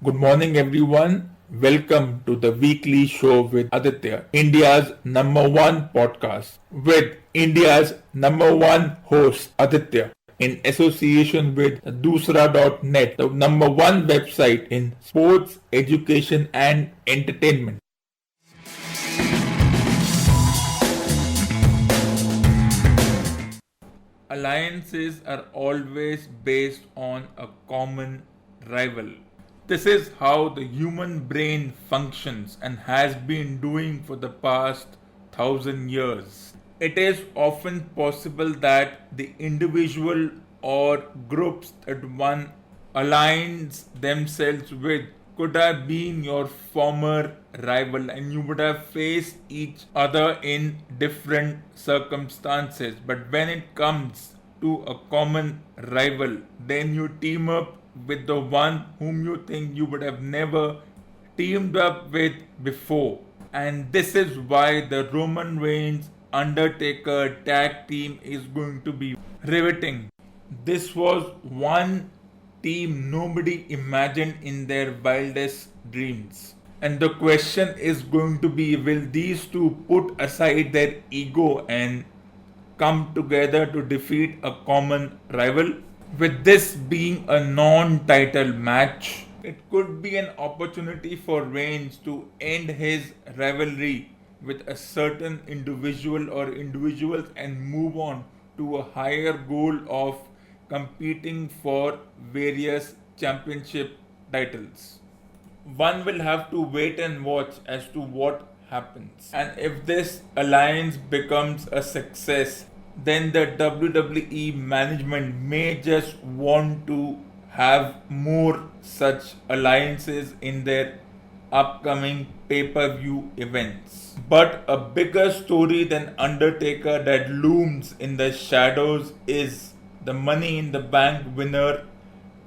Good morning, everyone. Welcome to the weekly show with Aditya, India's number one podcast, with India's number one host, Aditya, in association with Dusra.net, the number one website in sports, education, and entertainment. Alliances are always based on a common rival. This is how the human brain functions and has been doing for the past 1,000 years. It is often possible that the individual or groups that one aligns themselves with could have been your former rival and you would have faced each other in different circumstances. But when it comes to a common rival, then you team up with the one whom you think you would have never teamed up with before. And this is why the Roman Reigns Undertaker tag team is going to be riveting. This was one team nobody imagined in their wildest dreams. And the question is going to be, will these two put aside their ego and come together to defeat a common rival? With this being a non-title match, it could be an opportunity for Reigns to end his rivalry with a certain individual or individuals and move on to a higher goal of competing for various championship titles. One will have to wait and watch as to what happens. And if this alliance becomes a success, then the WWE management may just want to have more such alliances in their upcoming pay-per-view events. But a bigger story than Undertaker that looms in the shadows is the Money in the Bank winner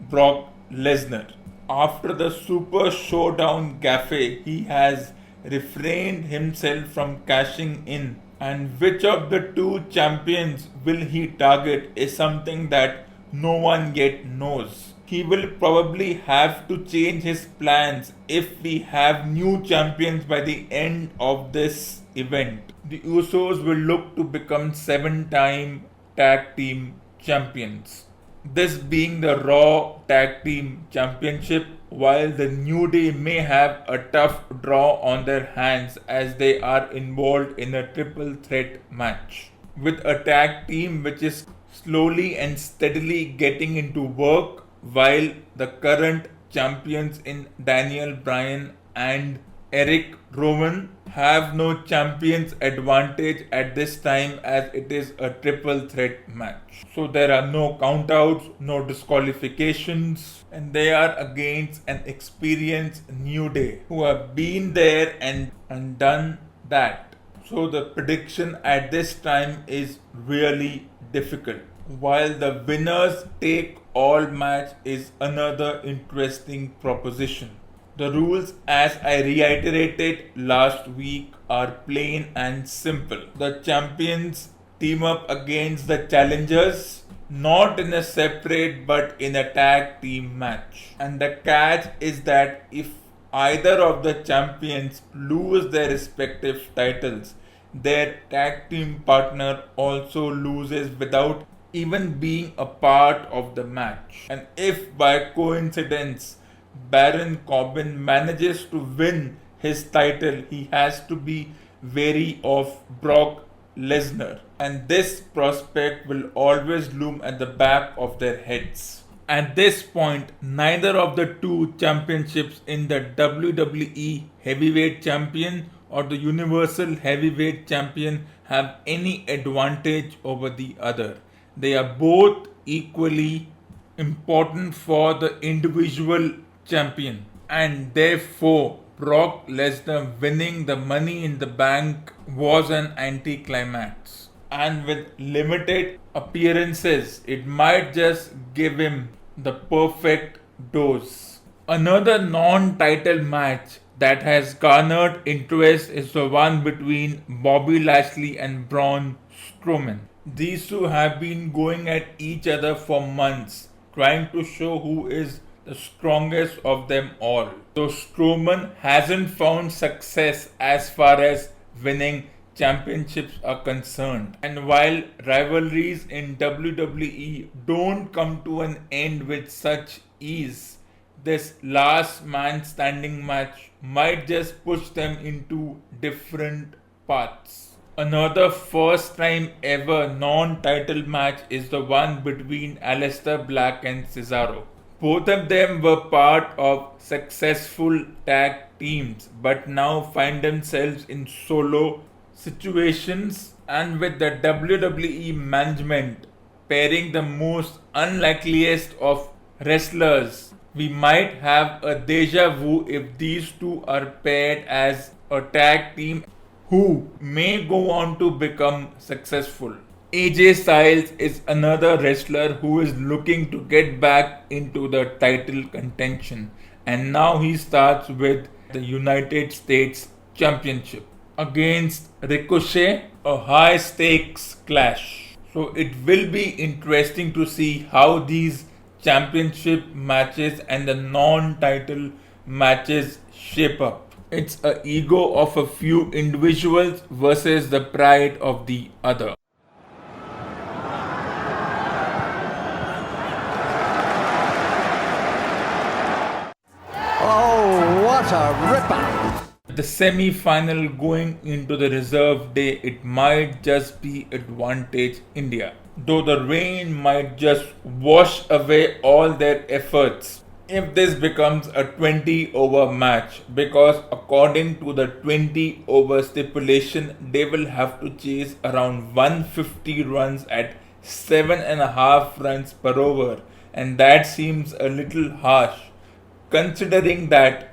Brock Lesnar. After the Super Showdown gaffe, he has refrained himself from cashing in. And which of the two champions will he target is something that no one yet knows. He will probably have to change his plans if we have new champions by the end of this event. The Usos will look to become 7-time tag team champions. This being the Raw Tag Team Championship, while the New Day may have a tough draw on their hands as they are involved in a triple threat match. With a tag team which is slowly and steadily getting into work, while the current champions in Daniel Bryan and Eric Rowan have no champions advantage at this time as it is a triple threat match. So there are no countouts, no disqualifications, and they are against an experienced New Day who have been there and done that. So the prediction at this time is really difficult. While the winners take all match is another interesting proposition. The rules, as I reiterated last week, are plain and simple. The champions team up against the challengers, not in a separate but in a tag team match. And the catch is that if either of the champions lose their respective titles, their tag team partner also loses without even being a part of the match. And if by coincidence Baron Corbin manages to win his title, he has to be wary of Brock Lesnar. And this prospect will always loom at the back of their heads. At this point, neither of the two championships in the WWE Heavyweight Champion or the Universal Heavyweight Champion have any advantage over the other. They are both equally important for the individual champion, and therefore Brock Lesnar winning the Money in the Bank was an anticlimax. And with limited appearances, it might just give him the perfect dose. Another non-title match that has garnered interest is the one between Bobby Lashley and Braun Strowman. These two have been going at each other for months, trying to show who is the strongest of them all. So Strowman hasn't found success as far as winning championships are concerned. And while rivalries in WWE don't come to an end with such ease, this last man standing match might just push them into different paths. Another first time ever non-title match is the one between Aleister Black and Cesaro. Both of them were part of successful tag teams but now find themselves in solo situations, and with the WWE management pairing the most unlikeliest of wrestlers, we might have a deja vu if these two are paired as a tag team who may go on to become successful. AJ Styles is another wrestler who is looking to get back into the title contention, and now he starts with the United States Championship against Ricochet, a high stakes clash. So it will be interesting to see how these championship matches and the non-title matches shape up. It's a ego of a few individuals versus the pride of the other. Oh, what a ripper! The semi-final going into the reserve day, it might just be advantage India, though the rain might just wash away all their efforts if this becomes a 20 over match, because according to the 20 over stipulation they will have to chase around 150 runs at 7.5 runs per over, and that seems a little harsh considering that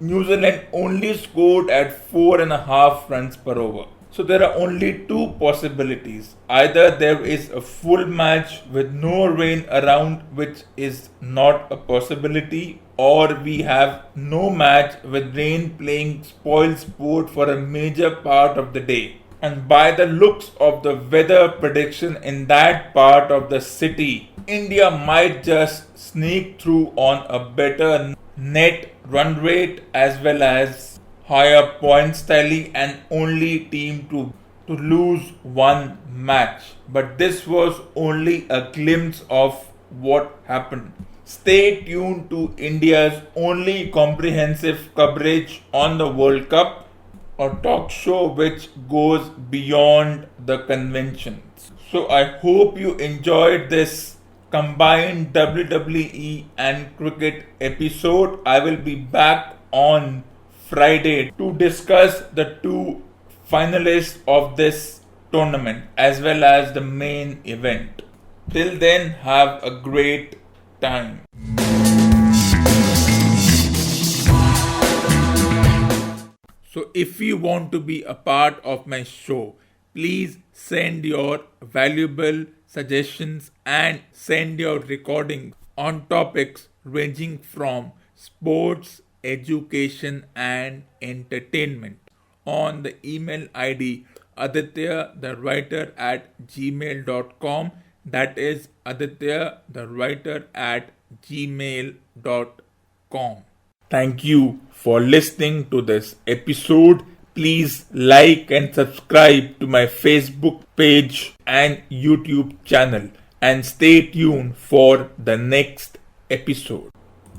New Zealand only scored at 4.5 runs per over. So there are only two possibilities. Either there is a full match with no rain around, which is not a possibility, or we have no match with rain playing spoil sport for a major part of the day. And by the looks of the weather prediction in that part of the city, India might just sneak through on a better net run rate as well as higher points tally, and only team to lose one match. But this was only a glimpse of what happened. Stay tuned to India's only comprehensive coverage on the World Cup, a talk show which goes beyond the conventions. So I hope you enjoyed this combined WWE and cricket episode. I will be back on Friday to discuss the two finalists of this tournament as well as the main event. Till then, have a great time. So if you want to be a part of my show, please send your valuable suggestions and send your recordings on topics ranging from sports, education and entertainment on the email ID adityatherewriter@gmail.com. That is adityatherewriter@gmail.com. Thank you for listening to this episode. Please like and subscribe to my Facebook page and YouTube channel, and stay tuned for the next episode.